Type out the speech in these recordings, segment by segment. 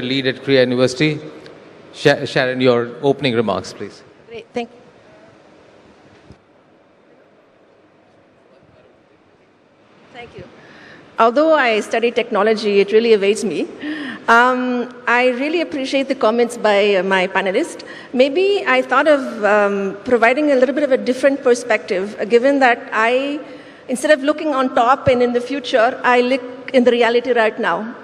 Lead at Korea University. Sharon, your opening remarks, please. Great, thank you. Thank you. Although I study technology, it really evades me. I really appreciate the comments by my panelists. Maybe I thought of providing a little bit of a different perspective, given that instead of looking on top and in the future, I look in the reality right now.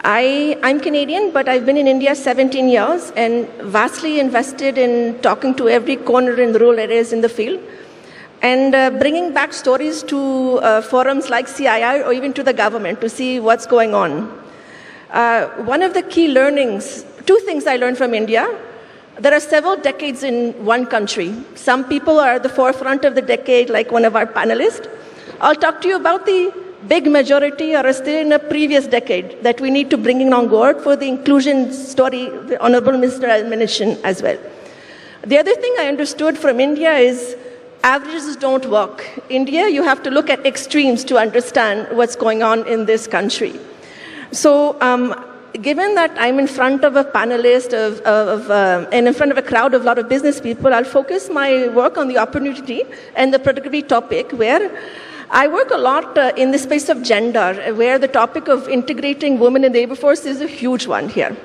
I'm Canadian, but I've been in India 17 years and vastly invested in talking to every corner in the rural areas in the field and bringing back stories to forums like CII or even to the government to see what's going on. One of the key learnings, two things I learned from India. There are several decades in one country. Some people are at the forefront of the decade, like one of our panelists. I'll talk to you about the big majority are still in a previous decade that we need to bring in on board for the inclusion story the Honorable Minister has mentioned as well. The other thing I understood from India is averages don't work. India, you have to look at extremes to understand what's going on in this country. So given that I'm in front of a panelist and in front of a crowd of a lot of business people, I'll focus my work on the opportunity and the productivity topic where I work a lot in the space of gender, where the topic of integrating women in the labor force is a huge one here.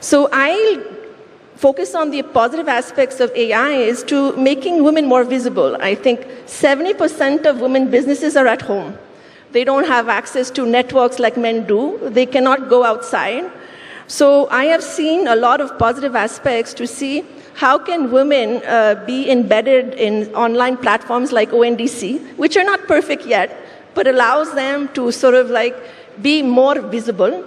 So I focus on the positive aspects of AI is to making women more visible. I think 70% of women businesses are at home. They don't have access to networks like men do. They cannot go outside. So I have seen a lot of positive aspects to see how can women be embedded in online platforms like ONDC, which are not perfect yet, but allows them to sort of like be more visible.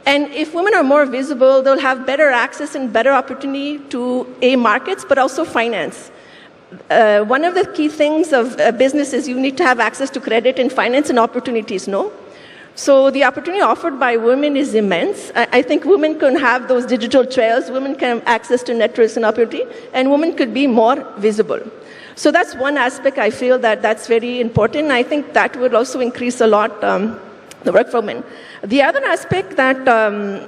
And if women are more visible, they'll have better access and better opportunity to markets, but also finance. One of the key things of business is you need to have access to credit and finance and opportunities, no? So the opportunity offered by women is immense. I think women can have those digital trails, women can have access to networks and opportunity, and women could be more visible. So that's one aspect I feel that's very important. I think that would also increase a lot the work for women. The other aspect that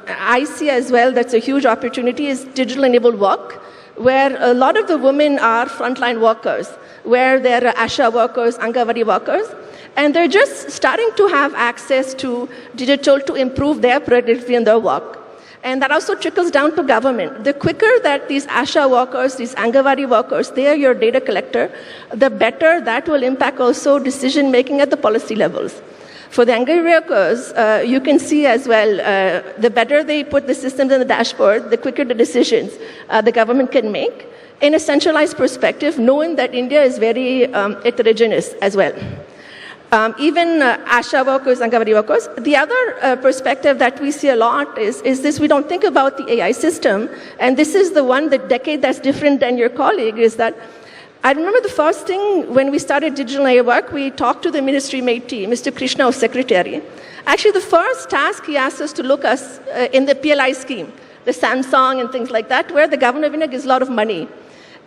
I see as well that's a huge opportunity is digital-enabled work, where a lot of the women are frontline workers, where they're ASHA workers, Angawadi workers, and they're just starting to have access to digital to improve their productivity in their work. And that also trickles down to government. The quicker that these ASHA workers, these Angawadi workers, they are your data collector, the better that will impact also decision-making at the policy levels. For the Angawadi workers, you can see as well, the better they put the systems in the dashboard, the quicker the decisions the government can make in a centralized perspective, knowing that India is very heterogeneous as well. Even ASHA workers, Angawadi workers. The other perspective that we see a lot is this: we don't think about the AI system, and this is the decade that's different than your colleague, is that I remember the first thing when we started digital AI work, we talked to the ministry matey, Mr. Krishna, our secretary. Actually, the first task he asked us to look us in the PLI scheme, the Samsung and things like that, where the government of India gives a lot of money.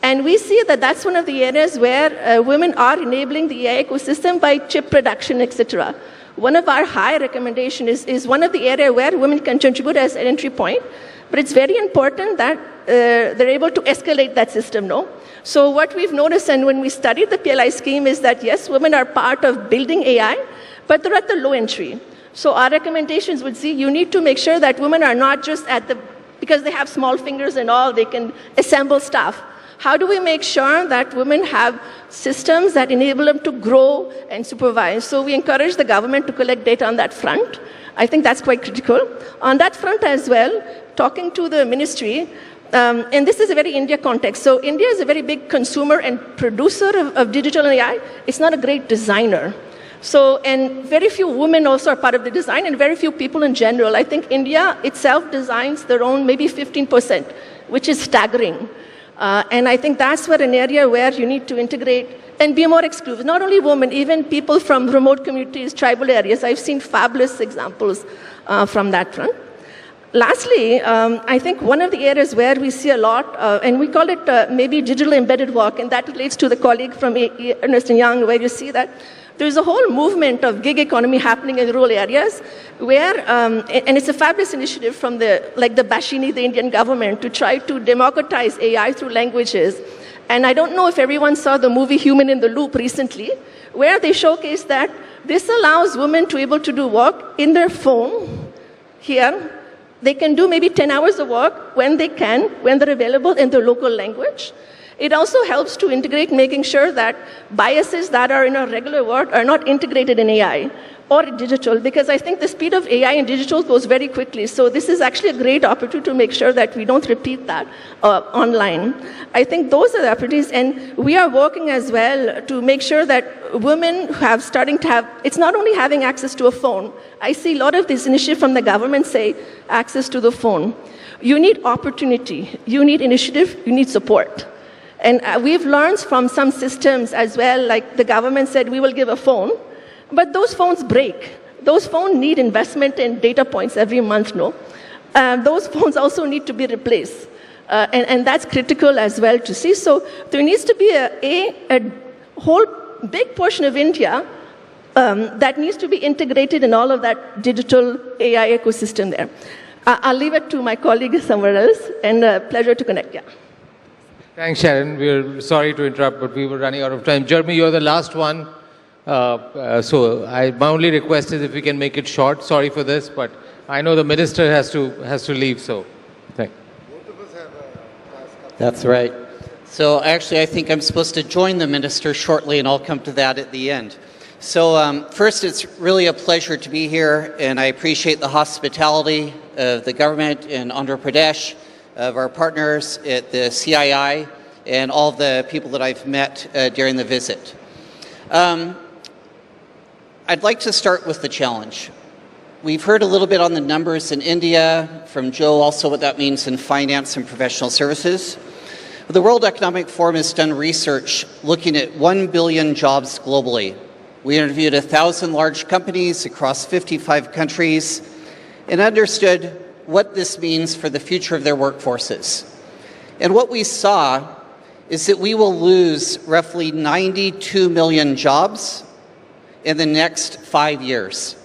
And we see that that's one of the areas where women are enabling the AI ecosystem by chip production, etc. One of our high recommendations is one of the areas where women can contribute as an entry point, but it's very important that they're able to escalate that system, no? So what we've noticed, and when we studied the PLI scheme, is that yes, women are part of building AI, but they're at the low entry. So our recommendations would see you need to make sure that women are not just because they have small fingers and all, they can assemble stuff. How do we make sure that women have systems that enable them to grow and supervise? So we encourage the government to collect data on that front. I think that's quite critical. On that front as well, talking to the ministry, and this is a very India context. So India is a very big consumer and producer of digital AI. It's not a great designer. So, and very few women also are part of the design, and very few people in general. I think India itself designs their own maybe 15%, which is staggering. And I think that's an area where you need to integrate and be more exclusive. Not only women, even people from remote communities, tribal areas. I've seen fabulous examples from that front. Lastly, I think one of the areas where we see a lot, and we call it maybe digital embedded work, and that relates to the colleague from Ernst & Young, where you see that There's a whole movement of gig economy happening in rural areas where, and it's a fabulous initiative from the Bashini, the Indian government, to try to democratize AI through languages. And I don't know if everyone saw the movie Human in the Loop recently, where they showcase that this allows women to be able to do work in their phone here. They can do maybe 10 hours of work when they can, when they're available in their local language. It also helps to integrate, making sure that biases that are in our regular work are not integrated in AI or digital, because I think the speed of AI and digital goes very quickly. So this is actually a great opportunity to make sure that we don't repeat that online. I think those are the opportunities, and we are working as well to make sure that women have starting to have, it's not only having access to a phone. I see a lot of this initiative from the government say access to the phone. You need opportunity, you need initiative, you need support. And we've learned from some systems as well, like the government said, we will give a phone, but those phones break. Those phones need investment in data points every month, no? Those phones also need to be replaced. And that's critical as well to see. So there needs to be a whole big portion of India that needs to be integrated in all of that digital AI ecosystem there. I'll leave it to my colleague somewhere else, and a pleasure to connect, yeah. Thanks, Sharon. We're sorry to interrupt, but we were running out of time. Jeremy, you're the last one. So my only request is if we can make it short. Sorry for this, but I know the minister has to leave, so thank you. Both of us have a last. That's right. So actually, I think I'm supposed to join the minister shortly, and I'll come to that at the end. So first, it's really a pleasure to be here, and I appreciate the hospitality of the government in Andhra Pradesh, of our partners at the CII, and all the people that I've met during the visit. I'd like to start with the challenge. We've heard a little bit on the numbers in India, from Joe also what that means in finance and professional services. The World Economic Forum has done research looking at 1 billion jobs globally. We interviewed 1,000 large companies across 55 countries and understood what this means for the future of their workforces. And what we saw is that we will lose roughly 92 million jobs in the next 5 years.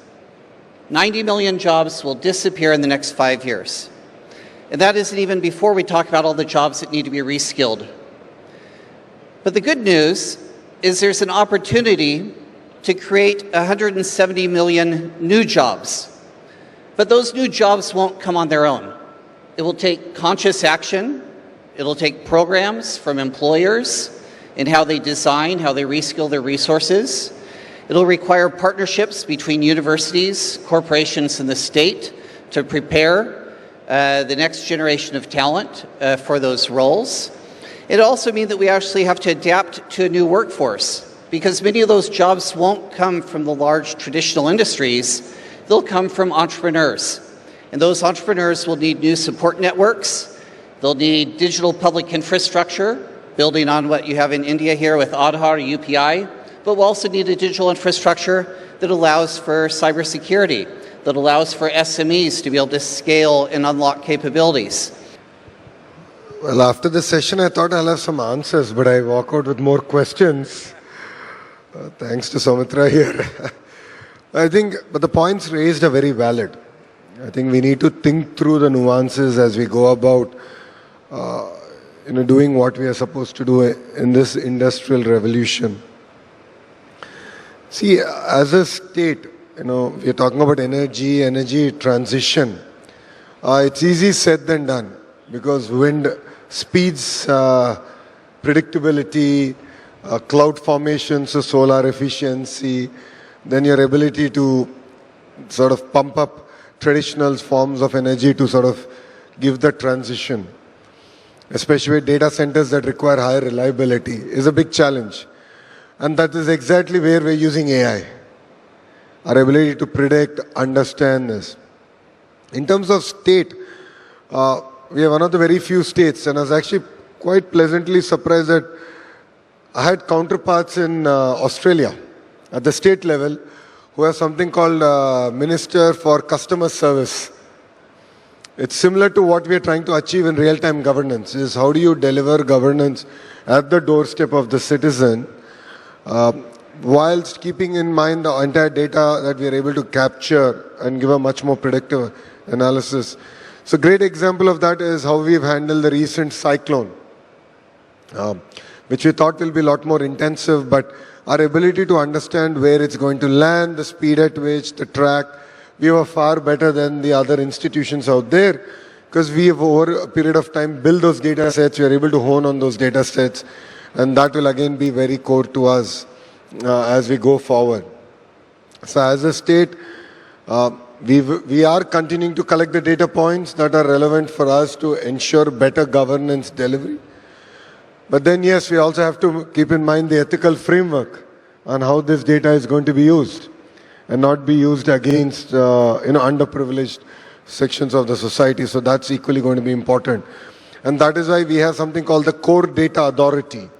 90 million jobs will disappear in the next 5 years. And that isn't even before we talk about all the jobs that need to be reskilled. But the good news is there's an opportunity to create 170 million new jobs. But those new jobs won't come on their own. It will take conscious action. It'll take programs from employers in how they design, how they reskill their resources. It'll require partnerships between universities, corporations, and the state to prepare the next generation of talent for those roles. It'll also mean that we actually have to adapt to a new workforce, because many of those jobs won't come from the large traditional industries. They'll come from entrepreneurs. And those entrepreneurs will need new support networks. They'll need digital public infrastructure, building on what you have in India here with Aadhaar, UPI. But we'll also need a digital infrastructure that allows for cybersecurity, that allows for SMEs to be able to scale and unlock capabilities. Well, after the session, I thought I'll have some answers, but I walk out with more questions. Thanks to Soumitra here. I think, but the points raised are very valid. I think we need to think through the nuances as we go about, doing what we are supposed to do in this industrial revolution. See, as a state, we are talking about energy transition. It's easy said than done, because wind speeds predictability, cloud formation, so solar efficiency, then your ability to sort of pump up traditional forms of energy to sort of give the transition, especially with data centers that require higher reliability, is a big challenge. And that is exactly where we're using AI. Our ability to predict, understand this. In terms of state, we are one of the very few states, and I was actually quite pleasantly surprised that I had counterparts in Australia at the state level who have something called Minister for Customer Service. It's similar to what we are trying to achieve in real-time governance, is how do you deliver governance at the doorstep of the citizen. whilst keeping in mind the entire data that we are able to capture and give a much more predictive analysis. So a great example of that is how we've handled the recent cyclone, which we thought will be a lot more intensive, but our ability to understand where it's going to land, the speed at which, the track, we were far better than the other institutions out there, because we have over a period of time built those data sets, we are able to hone on those data sets, and that will again be very core to us as we go forward. So as a state, we are continuing to collect the data points that are relevant for us to ensure better governance delivery. But then yes, we also have to keep in mind the ethical framework on how this data is going to be used and not be used against underprivileged sections of the society. So that's equally going to be important. And that is why we have something called the Core Data Authority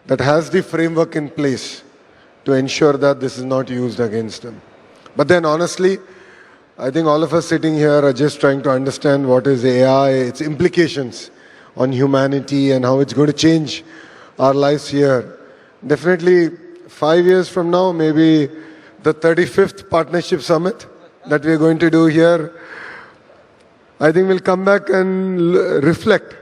that has the framework in place to ensure that this is not used against them. But then honestly, I think all of us sitting here are just trying to understand what is AI, its implications on humanity and how it's going to change our lives here. Definitely 5 years from now, maybe the 35th Partnership Summit that we're going to do here, I think we'll come back and reflect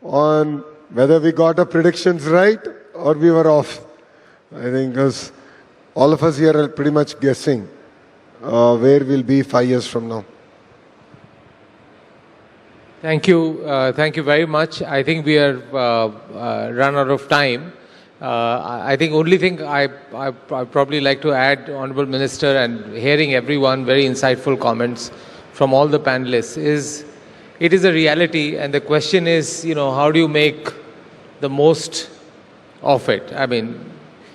on whether we got our predictions right or we were off. I think because all of us here are pretty much guessing where we'll be 5 years from now. Thank you. Thank you very much. I think we are run out of time. I think only thing I probably like to add, Honorable Minister, and hearing everyone, very insightful comments from all the panelists, is it is a reality, and the question is, how do you make the most of it? I mean,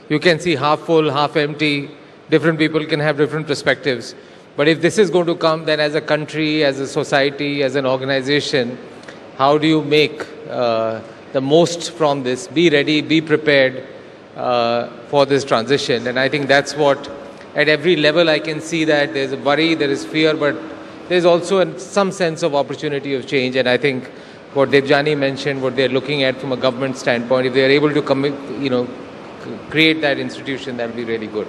you can see half full, half empty. Different people can have different perspectives. But if this is going to come, then as a country, as a society, as an organization, how do you make the most from this? Be ready, be prepared for this transition. And I think that's what, at every level, I can see that there's a worry, there is fear, but there's also some sense of opportunity of change. And I think what Debjani mentioned, what they're looking at from a government standpoint, if they're able to create that institution, that will be really good.